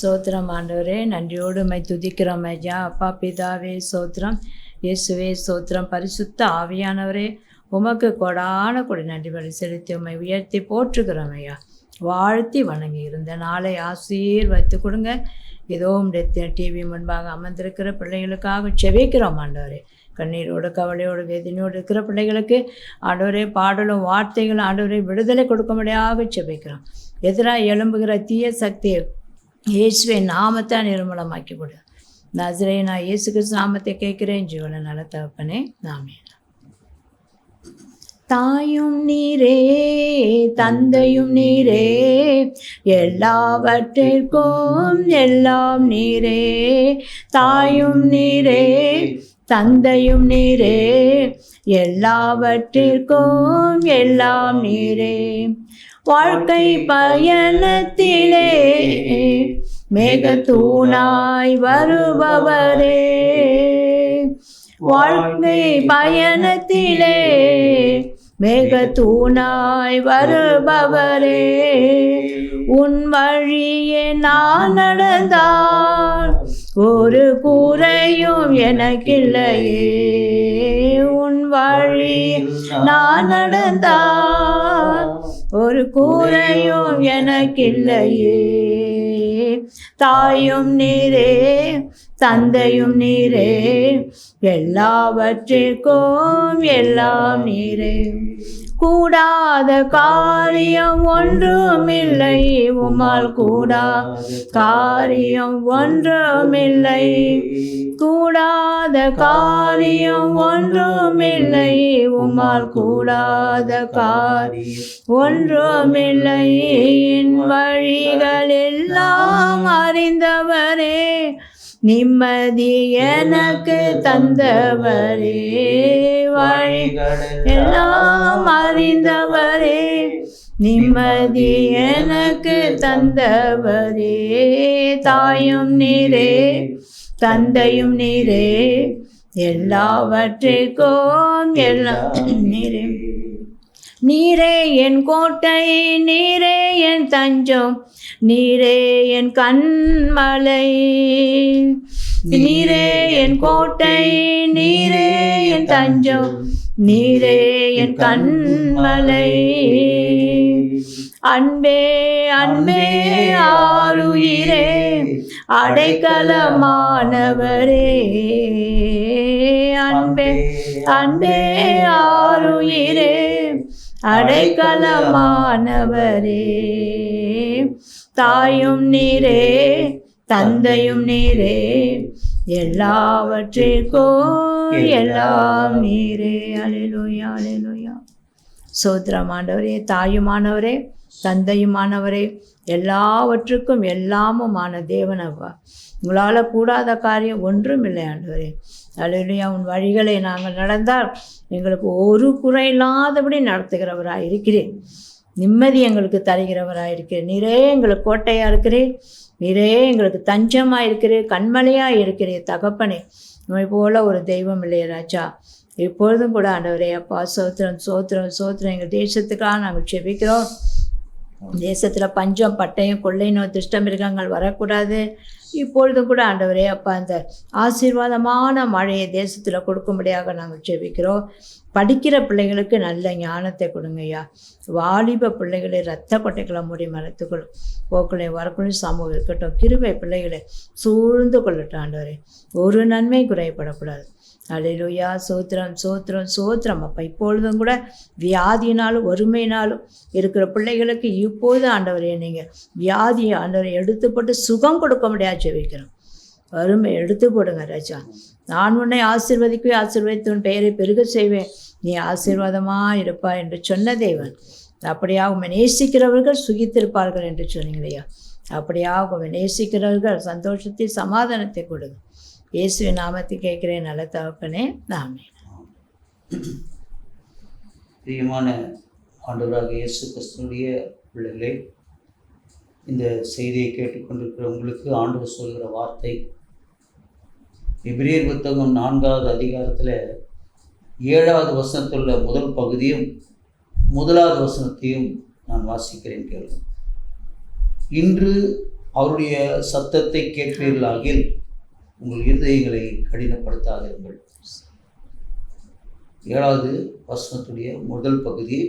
சோத்திரம் ஆண்டவரே, நன்றியோடு உம்மை துதிக்கிறோம் ஐயா. அப்பா பிதாவே சோத்திரம், இயேசுவே சோத்திரம், பரிசுத்த ஆவியானவரே உமக்கு கொடான கொடி நன்றி பலி செலுத்தி உம்மை உயர்த்தி போற்றுகிறோம் ஐயா. வாழ்த்தி வணங்கி இருந்த நாளை ஆசீர்வதித்து கொடுங்க. ஏதோ உடைய டிவி முன்பாக அமர்ந்திருக்கிற பிள்ளைகளுக்காக செபிக்கிறோம் ஆண்டவரே. கண்ணீரோடு கவலையோடு வேதனையோடு இருக்கிற பிள்ளைகளுக்கு ஆண்டவரே பாடலும் வார்த்தைகளும் ஆண்டவரே விடுதலை கொடுக்கும்படியாக செபிக்கிறோம். எதிராக எழும்புகிற தீய சக்தியை இயேசுவை நாமத்தை நிர்மூலமாக்கி கொடு. நசரேனா இயேசு கிறிஸ்து நாமத்தை கேட்கிறேன் ஜீவன நல தகப்பனே, ஆமென். தாயும் நீரே தந்தையும் நீரே, எல்லாவற்றிற்கும் எல்லாம் நீரே. தாயும் நீரே தந்தையும் நீரே, எல்லாவற்றிற்கும் எல்லாம் நீரே. வாழ்க்கை பயணத்திலே மேகத்தூணாய் வருபவரே, வாழ்க்கை பயணத்திலே மேகத்தூணாய் வருபவரே. உன் வழியே நான் நடந்தால் ஒரு குறையும் எனக்கில்லையே. உன் வழி நான் நடந்தால் ஒரு குறையும் எனக்கில்லையே. தாயும் நீரே தந்தையும் நீரே, எல்லாவற்றிற்கும் எல்லாம் நீரே. கூடாத காரியம் ஒன்றுமில்லை, உம்மால் கூடாத காரியம் ஒன்றுமில்லை. கூடாத காரியம் ஒன்றுமில்லை, உம்மால் கூடாத காரியம் ஒன்றுமில்லை. என் வழிகள் எல்லாம் அறிந்தவரே, நிம்மதி எனக்கு தந்தவரே. வழிகள் எல்லாம் அறிந்தவரே, நிம்மதி எனக்கு தந்தவரே. தாயும் நீரே தந்தையும் நீரே, எல்லாவற்றிற்கும் எல்லாம் நீரே. நீரே என் கோட்டை, நீரே என் தஞ்சம், நீரே என் கண்மலை. நீரே என் கோட்டை, நீரே என் தஞ்சம், நீரே என் கண்மலை. அன்பே அன்பே ஆருயிரே, அடைக்கலமானவரே. அன்பே அன்பே ஆருயிரே, அடைக்கலமானவரே. தாயும் நீரே தந்தையும் நீரே, எல்லாவற்றிற்கும் எல்லாம் நீரே. அல்லேலூயா அல்லேலூயா. சோத்திரம் ஆண்டவரே, தாயுமானவரே தந்தையுமானவரே, எல்லாவற்றுக்கும் எல்லாமுமான தேவனவா, உங்களால் கூடாத காரியம் ஒன்றும் இல்லை ஆண்டவரே. அல்லேலூயா. உன் வழிகளை நாங்கள் நடந்தால் எங்களுக்கு ஒரு குறை இல்லாதபடி நடத்துகிறவராக இருக்கிறேன். நிம்மதி எங்களுக்கு தருகிறவராக இருக்கிறேன். நீரே எங்களுக்கு கோட்டையாக இருக்கிறேன், நீரே எங்களுக்கு தஞ்சமாக இருக்கிறேன், கண்மலையாக இருக்கிறேன் தகப்பனே. நம்மை போல ஒரு தெய்வம் இல்லையே ராஜா. இப்பொழுதும் கூட ஆண்டவரே அப்பா சோத்திரம் சோத்திரம் சோத்திரம். எங்கள் தேசத்துக்காக நாங்கள் செபிக்கிறோம். தேசத்தில் பஞ்சம் பட்டயம் கொள்ளை நோய் துஷ்டமிருகங்கள் வரக்கூடாது. இப்பொழுதும் கூட ஆண்டவரே அப்பா அந்த ஆசீர்வாதமான மழையை தேசத்தில் கொடுக்கும்படியாக நாங்கள் செபிக்கிறோம். படிக்கிற பிள்ளைகளுக்கு நல்ல ஞானத்தை கொடுங்கய்யா. வாலிப பிள்ளைகளை இரத்த கொட்டைகளை மூடி மறைத்துக்கொள்ளும். போக்களை வரக்குள்ளும் சமூகம் இருக்கட்டும். கிருபை பிள்ளைகளை சூழ்ந்து கொள்ளட்டும் ஆண்டவரே. ஒரு நன்மை குறையப்படக்கூடாது. அல்லேலூயா. சோத்திரம் சோத்திரம் சோத்திரம் அப்பா. இப்பொழுதும் கூட வியாதியினாலும் வறுமையினாலும் இருக்கிற பிள்ளைகளுக்கு இப்போது ஆண்டவரே நீங்கள் வியாதியை ஆண்டவரை எடுத்து போட்டு சுகம் கொடுக்க முடியாது ஜெபிக்கிறோம். வறுமை எடுத்து போடுங்க ராஜா. நான் உன்னை ஆசீர்வதிக்கவே ஆசீர்வதித்து உன் பெயரை பெருக செய்வேன், நீ ஆசீர்வாதமாக இருப்பா என்று சொன்ன தேவன். அப்படியா உண்மை நேசிக்கிறவர்கள் சுகித்திருப்பார்கள் என்று சொன்னீங்களையா. அப்படியா உண்மை நேசிக்கிறவர்கள் சந்தோஷத்தை சமாதானத்தை கொடுங்க. இயேசுவின் நாமத்தை கேட்கிறேன் நல்ல தகப்பனே, ஆமென். பிரியமான ஆண்டவராக இயேசு கிறிஸ்துவினுடைய பிள்ளைகளே, இந்த செய்தியை கேட்டுக்கொண்டிருக்கிற உங்களுக்கு ஆண்டவர் சொல்கிற வார்த்தை எபிரேயர் புத்தகம் 4வது அதிகாரத்தில் 7வது வசனத்தில் உள்ள முதல் பகுதியும் 1வது வசனத்தையும் நான் வாசிக்கிறேன் கேளுங்க. இன்று அவருடைய சத்தத்தை கேட்பீர்களாகில் உங்கள் இருதயங்களை கடினப்படுத்தாதிருங்கள். 7வது வசனத்துடைய முதல் பகுதி,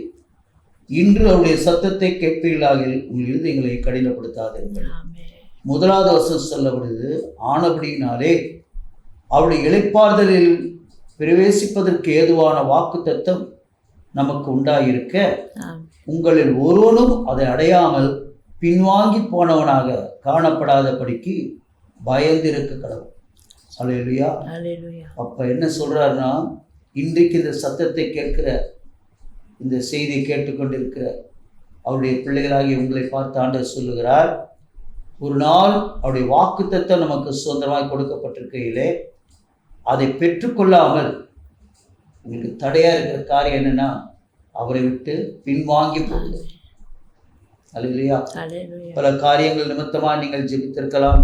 இன்று அவருடைய சத்தத்தை கேட்பீர்களாகில் உங்கள் இருதயங்களை கடினப்படுத்தாதிருங்கள். 1வது வசனம் சொல்லப்படுது, ஆனபடியினாலே அவருடைய இளைப்பாறுதலில் பிரவேசிப்பதற்கு ஏதுவான வாக்குத்தத்தம் நமக்கு உண்டாயிருக்க உங்களில் ஒருவனும் அதை அடையாமல் பின்வாங்கி போனவனாக காணப்படாதபடிக்கு பயந்திருக்க கடவுள். அல்லேலூயா. அப்ப என்ன சொல்றாருன்னா, இன்றைக்கு இந்த சத்தத்தை கேட்கிற, இந்த செய்தியை கேட்டுக்கொண்டிருக்கிற அவருடைய பிள்ளைகளாகி உங்களை பார்த்து ஆண்டவர் சொல்லுகிறார், ஒரு நாள் அவருடைய வாக்குத்தத்தம் நமக்கு சுதந்திரமாய் கொடுக்கப்பட்டிருக்கையிலே அதை பெற்றுக்கொள்ளாமல் உங்களுக்கு தடையா இருக்கிற காரியம் என்னன்னா, அவரை விட்டு பின்வாங்கி போகுது. அல்லேலூயா. பல காரியங்கள் நிமித்தமாக நீங்கள் ஜெபித்திருக்கலாம்.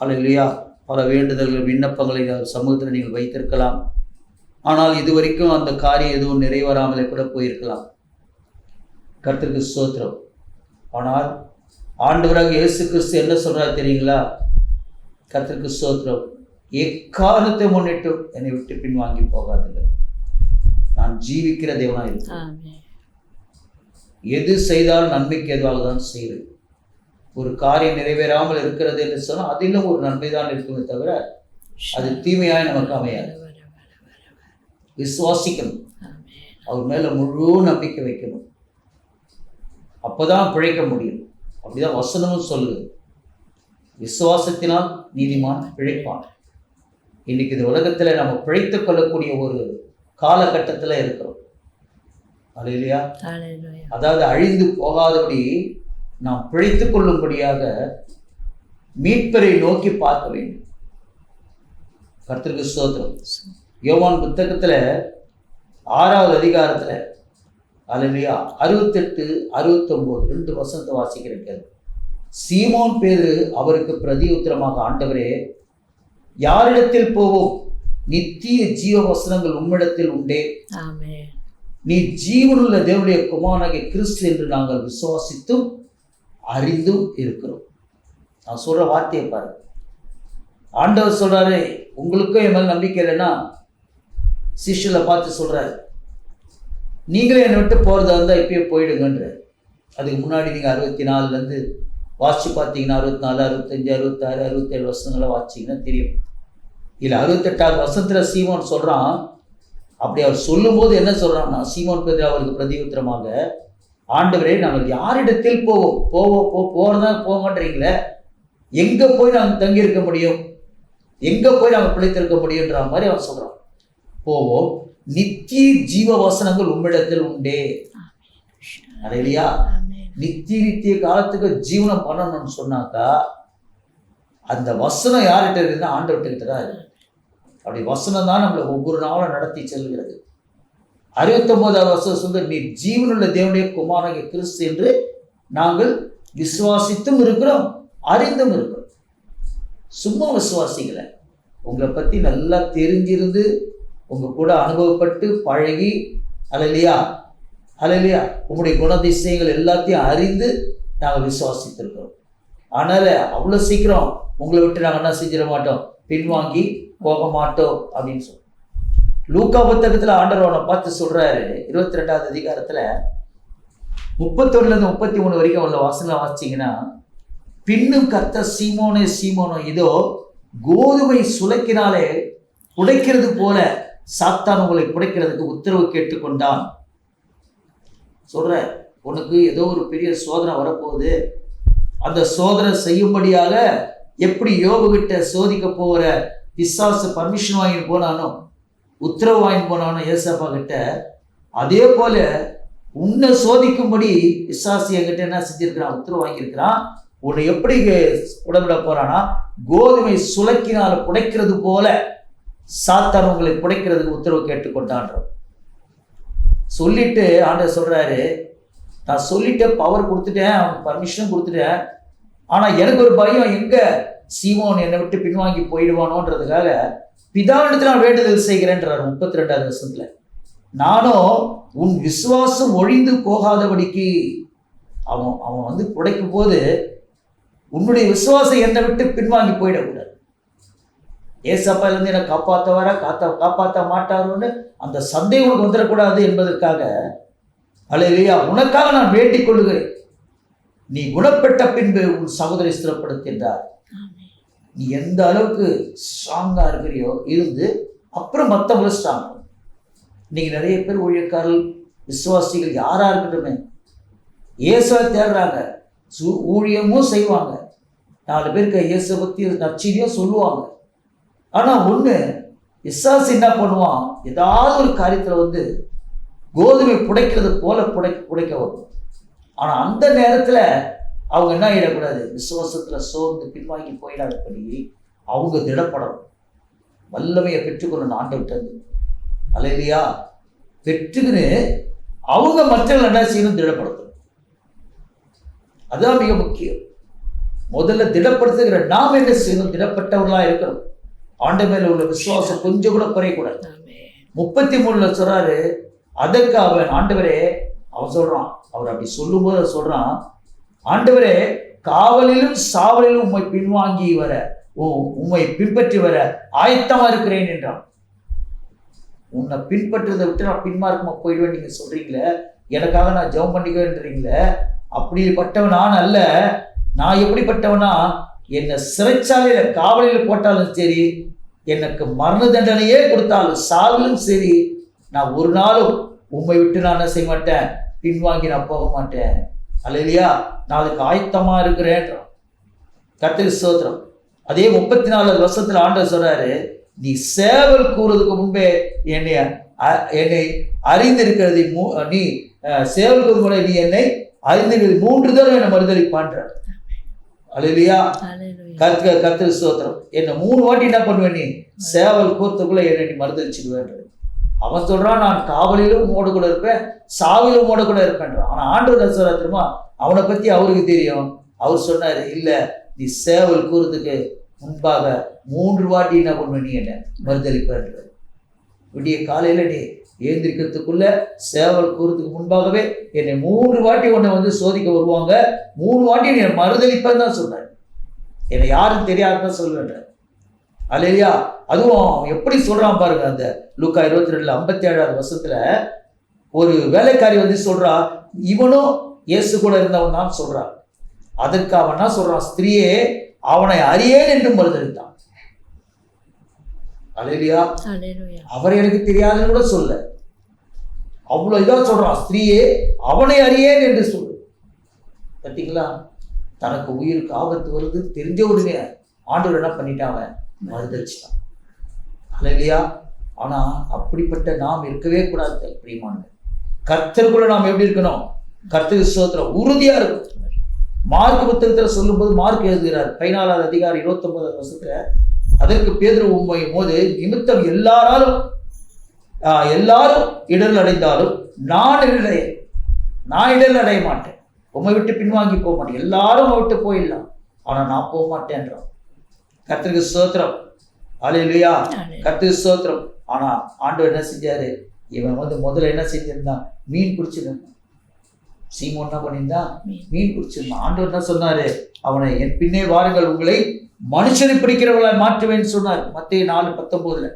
அல்லேலூயா. பல வேண்டுதல்கள், விண்ணப்பங்களை சமூகத்தில் நீங்கள் வைத்திருக்கலாம். ஆனால் இதுவரைக்கும் அந்த காரியம் எதுவும் நிறைவேறாமலே கூட போயிருக்கலாம். கர்த்தருக்கு ஸ்தோத்திரம். ஆனால் ஆண்டவராக இயேசு கிறிஸ்து என்ன சொல்றாரு தெரியுங்களா? கர்த்தருக்கு ஸ்தோத்திரம், எக்காரணத்தை முன்னிட்டு என்னை விட்டு பின்வாங்கி போகாதுங்க, நான் ஜீவிக்கிற தேவனாக இருக்கேன். எது செய்தாலும் நன்மைக்கு எதுவாக தான் செய்வேன். ஒரு காரியம் நிறைவேறாமல் இருக்கிறது என்று சொன்னால் அதிலும் ஒரு நன்மை தான் இருக்குமே தவிர அது தீமையாய் நமக்கு அமையாது. விசுவாசிக்கணும், அவர் மேல முழு நம்பிக்கை வைக்கணும், அப்பதான் பிழைக்க முடியும். அப்படிதான் வசனமும் சொல்லுது, விசுவாசத்தினால் நீதிமான் பிழைப்பான். இன்னைக்கு இந்த உலகத்துல நம்ம பிழைத்துக் கொள்ளக்கூடிய ஒரு காலகட்டத்தில் இருக்கிறோம். அல்லேலூயா. அதாவது அழிந்து போகாதபடி நாம் பிழைத்துக் கொள்ளும்படியாக மீட்பரை நோக்கி பார்க்க வேண்டும். கர்த்தருக்கு ஸ்தோத்திரம். யோவான் புத்தகத்துல 6வது அதிகாரத்துல அல்லேலூயா 68, 69 2 வசனத்தை வாசிக்கிறேன். சீமோன் பேதுரு அவருக்கு பிரதி உத்தரமாக, ஆண்டவரே, யாரிடத்தில் போவோம்? நித்திய ஜீவ வசனங்கள் உம்மிடத்தில் உண்டே. நீ ஜீவனுள்ள தேவனுடைய குமாரனாகிய கிறிஸ்து என்று நாங்கள் விசுவாசித்தும் அறிந்தும் இருக்கிறோம். நான் சொல்ற வார்த்தையை பாரு. ஆண்டவர் சொல்றாரு, உங்களுக்கும் என் மேல் நம்பிக்கை இல்லைன்னா சிஷ்யலை பார்த்து சொல்றாரு, நீங்களே என்னை விட்டு போறதா இருந்தா இப்பயே போயிடுங்கன்ற. அதுக்கு முன்னாடி நீங்க 64 வாசிச்சு பார்த்தீங்கன்னா 64, 65, 66, 67 வசனங்களை வாசிச்சிங்கன்னா தெரியும். இல்லை 68வது வசனத்துல சீமோன் சொல்றான். அப்படி அவர் சொல்லும் போது என்ன சொல்றான்னா, சீமோன் பேதுரு அவருக்கு பிரதி உத்தரமாக, ஆண்டவரே, நாங்கள் யாரிடத்தில் போறதா போங்கன்றீங்களே, எங்க போய் நாங்கள் தங்கி இருக்க முடியும், எங்க போய் நாங்கள் பிழைத்திருக்க முடியுன்ற மாதிரி அவன் சொல்றான். போவோம், நித்திய ஜீவ வசனங்கள் உம்மிடத்தில் உண்டே. அல்லேலூயா. நித்திய காலத்துக்கு ஜீவனம் பண்ணணும்னு சொன்னாக்கா அந்த வசனம் யார்கிட்ட இருக்குதுன்னா ஆண்டவர்கிட்ட கிட்ட தான் இருக்கு. அப்படி வசனம் தான் நம்மளை ஒவ்வொரு நாளும் நடத்தி செல்கிறது. 69வது வசனம், நீ ஜீவனுள்ள தேவனுடைய குமாரனாகிய கிறிஸ்து என்று நாங்கள் விசுவாசித்தும் இருக்கிறோம், அறிந்தும் இருக்கிறோம். சும்மா விசுவாசிக்கல, உங்களை பத்தி நல்லா தெரிஞ்சிருந்து உங்க கூட அனுபவப்பட்டு பழகி, அல்லேலூயா அல்லேலூயா, உங்களுடைய குணதிசயங்கள் எல்லாத்தையும் அறிந்து நாங்கள் விசுவாசித்திருக்கிறோம். அதனால அவ்வளவு சீக்கிரம் உங்களை விட்டு நாங்கள் என்ன செஞ்சிட மாட்டோம், பின்வாங்கி போக மாட்டோம் அப்படின்னு சொல்றோம். லூக்கா புத்தகத்துல ஆண்டவர் அவனை பார்த்து சொல்றாரு, 22வது அதிகாரத்துல 31 33 வரைக்கும் உள்ள வாசனம் வாசிச்சீங்கன்னா, பின்னும் கர்த்தர் சீமோனே சீமோனோ, இதோ கோதுமை சுளைக்கினாலே புடைக்கிறது போல சாத்தான் உங்களை புடைக்கிறதுக்கு உத்தரவு கேட்டுக்கொண்டான். சொல்ற, உனக்கு ஏதோ ஒரு பெரிய சோதனை வரப்போகுது, அந்த சோதனை செய்யும்படியாக எப்படி யோபு கிட்ட சோதிக்க போகிற பிசாசு பர்மிஷன் வாங்கி போனானோ, உத்தரவு வாங்கி போனானோ ஏசப்பா கிட்ட, அதே போல உன்னை சோதிக்கும்படி பிசாசு என்கிட்ட என்ன செஞ்சிருக்கிறான், உத்தரவு வாங்கியிருக்கிறான். உன்னை எப்படி உடம்புல போறானா, கோதுமை சுளைக்கினால புடைக்கிறது போல சாத்தான் உங்களை புடைக்கிறதுக்கு உத்தரவு கேட்டுக்கொண்டான்ற சொல்லிட்டு ஆண்டவர் சொல்றாரு, நான் சொல்லிட்டேன், பவர் கொடுத்துட்டேன், அவனுக்கு பர்மிஷனும் கொடுத்துட்டேன், ஆனா எனக்கு ஒரு பயம், எங்க சீமோன் என்னை விட்டு பின்வாங்கி போயிடுவானோன்றதுக்காக பிதாவிடத்தில் நான் வேண்டுதல் செய்கிறேன்றார். 32வது வசனத்துல, நானும் உன் விசுவாசம் ஒழிந்து போகாதபடிக்கு, அவன் புடைக்கும் போது உன்னுடைய விசுவாசம் என்னை விட்டு பின்வாங்கி போயிடக்கூடாது. ஏசப்பா இருந்து என்னை காப்பாற்றவாரா காப்பாற்ற மாட்டாரோன்னு அந்த சந்தேகம் உனக்கு வந்துடக்கூடாது என்பதற்காக அல்லேலூயா உனக்காக நான் வேண்டிக் கொள்ளுகிறேன். நீ குணப்பட்ட பின்பு உன் சகோதரி ஸ்திரப்படுத்தின்றார். நீ எந்த அளவுக்கு ஸ்ட்ராங்கா இருக்கிறியோ இருந்து அப்புறம் மற்றவங்களும் ஸ்ட்ராங். இன்னைக்கு நிறைய பேர் ஊழியக்காரர்கள் விசுவாசிகள் யாரா இருக்கட்டுமே இயேசுவை தேடுறாங்க, ஊழியமும் செய்வாங்க, 4 பேருக்கு இயேசு பற்றி நற்செய்தியும் சொல்லுவாங்க. ஆனால் ஒன்று விசுவாசி என்ன பண்ணுவான், ஏதாவது ஒரு காரியத்தில் வந்து கோதுமை புடைக்கிறது போல புடைக்க வரும். ஆனால் அந்த நேரத்தில் அவங்க என்ன ஆகிடக்கூடாது, விசுவாசத்தில் சோர்ந்து பின்வாங்கி போயிடாதபடி அவங்க திடப்படணும். வல்லமையை பெற்றுக்கொள்ளணும் ஆண்டவர்கிட்ட. அல்லேலூயா பெற்றுக்குன்னு அவங்க மற்றவர்கள் என்ன செய்யணும், திடப்படுத்தணும். அதுதான் மிக முக்கியம். முதல்ல திடப்படுத்துகிற நாம் என்ன செய்யணும், திடப்பட்டவர்களா இருக்கணும். ஆண்டவர் மேல உள்ள விசுவாசம் கொஞ்சம் கூட குறையக்கூடாது. 33 சொல்றாரு, அதற்கு அவன் ஆண்டவரே, அவன் சொல்றான், அவர் அப்படி சொல்லும் போது சொல்றான், ஆண்டவரே காவலிலும் சாவலிலும் உம்மை பின்வாங்கி வர உம்மை பின்பற்றி வர ஆயத்தமா இருக்கிறேன் என்றான். உன்னை பின்பற்றுறதை விட்டு நான் பின்மார்க்கமா போயிடுவேன் நீங்க சொல்றீங்களே, எனக்காக நான் ஜெபம் பண்ணிக்குவேன்றீங்களே, அப்படிப்பட்டவன் நான் அல்ல. நான் எப்படிப்பட்டவனா, என்னை சிறைச்சாலையில காவலில் போட்டாலும் சரி, எனக்கு மரண தண்டனையே கொடுத்தாலும் சாவிலும் சரி, நான் ஒரு நாளும் உம்மை விட்டு நான் என்ன செய்ய மாட்டேன், பின்வாங்கி நான் போக மாட்டேன். அல்லேலூயா, நான் அதுக்கு ஆயத்தமா இருக்கிறேன்றான். கர்த்தருக்கு ஸ்தோத்திரம். அதே 34 வருஷத்துல ஆண்டவர் சொல்றாரு, நீ சேவல் கூறுறதுக்கு முன்பே என்னை அறிந்திருக்கிறது, நீ சேவல் கூறும் முறை நீ என்னை அறிந்திருக்கிறது 3 தடவை என்னை மறுதலிப்பான்ற. அல்லேலூயா, கர்த்தருக்கு ஸ்தோத்திரம். என்னை 3 வாட்டி என்ன பண்ணுவேன், நீ சேவல் கூறத்துக்குள்ள என்னை நீ மறுதலிச்சிடுவேன். அவன் சொல்றான், நான் காவலிலும் ஓட கூட இருப்பேன், சாவிலும் ஓட கூட இருப்பேன்றான். ஆனா ஆண்டவர் சொல்ற தெரியுமா, அவனை பத்தி அவருக்கு தெரியும். அவர் சொன்னாரு, இல்ல நீ சேவல் கூறதுக்கு முன்பாக 3 வாட்டி என்ன பண்ணுவேன், நீ என்ன மறுதலிப்பேன்ற. விடிய காலையில நீ ஏந்திரிக்கிறதுக்குள்ள சேவல் கூறதுக்கு முன்பாகவே என்னை 3 வாட்டி உன்னை வந்து சோதிக்க வருவாங்க, 3 வாட்டி நீ மறுதலிப்பேன்னு தான் சொன்னார். என்னை யாரும் தெரியாதுன்னு சொல்லுவேன். அல்லேலூயா. அதுவும் எப்படி சொல்றான் பாருங்க, அந்த லூக்கா 22 57 வருஷத்துல ஒரு வேலைக்காரி வந்து சொல்றா, இவனும் இயேசு கூட இருந்தவன் தான் சொல்றான். அதற்கு அவன் என்ன சொல்றான், ஸ்திரீயே அவனை அறியேன் என்று மறுதலித்தான். அல்லேலூயா. அவரை எனக்கு தெரியாதுன்னு கூட சொல்ல, அவ்வளவு இதா சொல்றான், ஸ்திரீயே அவனை அறியேன் என்று சொல்லு. பார்த்தீங்களா, தனக்கு உயிருக்கு ஆபத்து வருது தெரிஞ்ச உடனே ஆண்டவர் என்ன பண்ணிட்டான், அவன் மறுதலிச்சிட்டான். அல்லேலூயா. ஆனா அப்படிப்பட்ட நாம் இருக்கவே கூடாது பிரியமான கர்த்தருக்குள்ள நாம் எப்படி இருக்கணும், கர்த்தருக்கு ஸ்தோத்திரம், உறுதியா இருக்கும். மார்க் புத்தகத்துல சொல்லும்போது மார்க் எழுதுகிறார் 14வது அதிகாரம் 29வது வருஷத்துல, அதற்கு பேதுரு உம்மை போது நிமித்தம் எல்லாரும் இடர் அடைந்தாலும் நான் இடர் அடைய மாட்டேன், உம்மை விட்டு பின்வாங்கி போக மாட்டேன். எல்லாரும் விட்டு போயிடலாம், ஆனா நான் போக மாட்டேன்றான். கர்த்தருக்கு ஸ்தோத்திரம். அல்லேலூயா, கர்த்தருக்கு ஸ்தோத்திரம். ஆனா ஆண்டவர் என்ன செஞ்சாரு, இவன் வந்து முதல்ல என்ன செஞ்சிருந்தான், மீன் பிடிச்சிருந்தான். சீமோன் என்ன பண்ணியிருந்தான், மீன் பிடிச்சிருந்தான். ஆண்டவர் என்ன சொன்னாரு, அவனை என் பின்னே வாருங்கள், உங்களை மனுஷனை பிடிக்கிறவர்களை மாற்றுவேன்னு சொன்னார் மத்தேயு 4:19.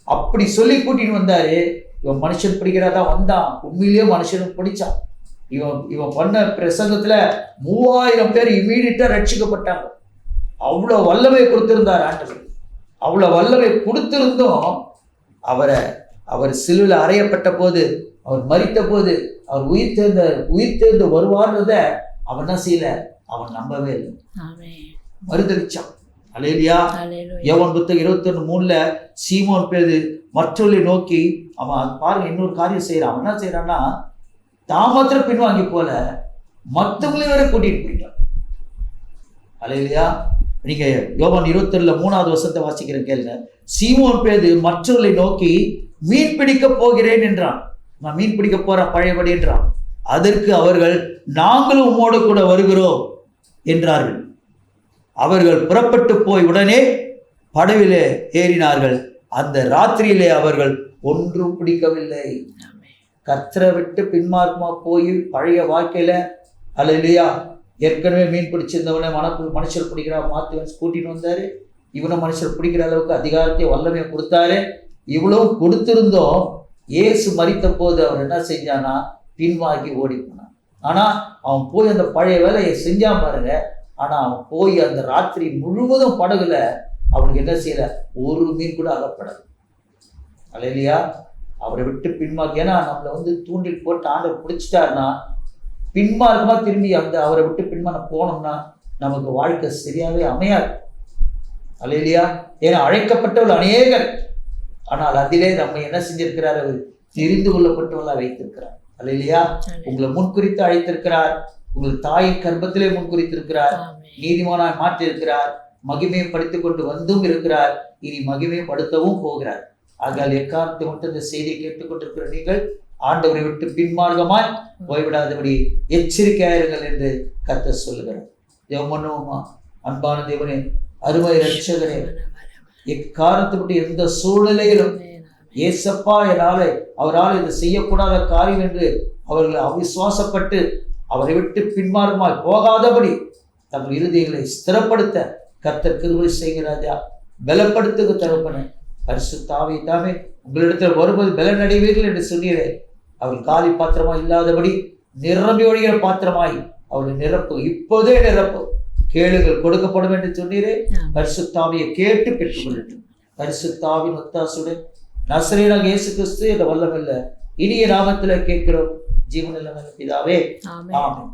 அப்படி சொல்லி கூட்டின்னு வந்தாரு. இவன் மனுஷன் பிடிக்கிறதான் வந்தான், உண்மையிலேயே மனுஷனும் பிடிச்சான். இவன் பண்ண பிரசங்கத்துல 3000 பேர் இமீடியட்டா ரட்சிக்கப்பட்டாங்க. அவ்வளவு வல்லமை கொடுத்திருந்தார் ஆண்டவர். அவ்வளவு வல்லமை கொடுத்திருந்தும் அவர் சிலுவையில் அறையப்பட்ட போது, அவர் மரித்த போது, அவர் உயிர் தேர்ந்து வருவார்ன்றத அவன் என்ன செய்யல, அவன் நம்பவே இல்லை, மறுதலிச்சான். அல்லேலூயா. யோவான் புத்தகம் 21:3 சீமோன் பேது மற்றவர்களை நோக்கி, அவன் பாருங்க இன்னொரு காரியம் செய்யறான். அவன் என்ன செய்யறான்னா, தான் மாத்திரம் பின்வாங்கி போல மற்றவங்களையும் வேற கூட்டிட்டு போயிட்டான். அல்லேலூயா. நீங்க யோவான் 22:3வது வருஷத்தை வாசிக்கிறேன் கேளுங்க. சீமோன் பேது மற்றவர்களை நோக்கி மீன் பிடிக்க போகிறேன் என்றான். நான் மீன் பிடிக்க போறேன் பழையபடி என்றான். அதற்கு அவர்கள், நாங்களும் உம்மோடு கூட வருகிறோம் என்றார்கள். அவர்கள் புறப்பட்டு போய் உடனே படவிலே ஏறினார்கள். அந்த ராத்திரியிலே அவர்கள் ஒன்றும் பிடிக்கவில்லை. கர்த்தரை விட்டு பின்மார்க்கமா போய் பழைய வாழ்க்கையில அல்லேலூயா ஏற்கனவே மீன் பிடிச்சிருந்தவனை மனுஷர் பிடிக்கிறா மாத்துவன் கூட்டிட்டு வந்தாரு. இவனை மனுஷர் பிடிக்கிற அளவுக்கு அதிகாரத்தை வல்லமையை கொடுத்தாரு. இவ்வளவு கொடுத்திருந்தோம். இயேசு மரித்த போது அவர் என்ன செஞ்சானா, பின்வாங்கி ஓடி போனான். ஆனா அவன் போய் அந்த பழைய வேலையை செஞ்சான் பாருங்க. ஆனா அவன் போய் அந்த ராத்திரி முழுவதும் படகுல அவனுக்கு என்ன செய்யல, ஒரு மீன் கூட அகப்படாது. அல்லேலூயா. அவரை விட்டு பின்வாங்கி, ஏன்னா நம்மளை தூண்டில் போட்டு ஆண்டவர் பிடிச்சிட்டாருன்னா பின்மார்க்கமா திரும்பி அந்த அவரை விட்டு பின்மான போனோம்னா நமக்கு வாழ்க்கை சரியாவே அமையாது. அல்லேலூயா. ஏன்னா அழைக்கப்பட்டவர்கள் அநேகர், ஆனால் அதிலே நம்ம என்ன செஞ்சிருக்கிறார், அவர் தெரிந்து கொள்ளப்பட்டவர்களா வைத்திருக்கிறார். அல்லேலூயா. உங்களை முன்குறித்து அழைத்திருக்கிறார். உங்கள் தாயின் கர்ப்பத்திலே முன்குறித்திருக்கிறார். நீதிமானாய் மாற்றி இருக்கிறார். மகிமைப்படுத்திக் கொண்டு வந்தும் இருக்கிறார். இனி மகிமைப்படுத்தவும் போகிறார். ஆகால் எக்காரணத்தை மட்டும் இந்த செய்தியை கேட்டுக்கொண்டிருக்கிற நீங்கள் ஆண்டவரை விட்டு பின்மார்க்கமாய் போய்விடாதபடி எச்சரிக்கையாயிருங்கள் என்று கர்த்தர் சொல்லுகிறார். ஜெபம் பண்ணுவோமா? அன்பான தேவனே, அருமை இரட்சகரே, எக்காரணத்தை விட்டு எந்த சூழ்நிலையிலும் ஏசப்பா அவரால் இதை செய்யக்கூடாத காரியம் என்று அவர்கள் அவிசுவாசப்பட்டு அவரை விட்டு பின்மாறுமாய் போகாதபடி தங்கள் இருதயங்களை ஸ்திரப்படுத்த கர்த்தர் கிருபை செய்கிறாரா. பலப்படுத்துக தகப்பனே. பரிசுத்த ஆவியை தாமே உங்களிடத்தில் வரும்போது பலன் அடைவீர்கள் என்று சொன்னீரே. அவர்கள் காலி பாத்திரமாய் இல்லாதபடி நிரம்பி ஒழிகிற பாத்திரமாய் அவர்களை நிரப்பு. இப்போதே நிரப்பு. கேளுங்கள் கொடுக்கப்படும் என்று சொன்னீரே. பரிசுத்த ஆவியை கேட்டு பெற்றுக்கொள்ளட்டும். பரிசுத்த ஆவியின் ஒத்தாசுடன் நசரேயனாகிய இயேசு கிறிஸ்து என்ற வல்லமையுள்ள இனிய நாமத்தில் கேட்கிறோம் ஜீவனுள்ள பிதாவே. ஆமென்.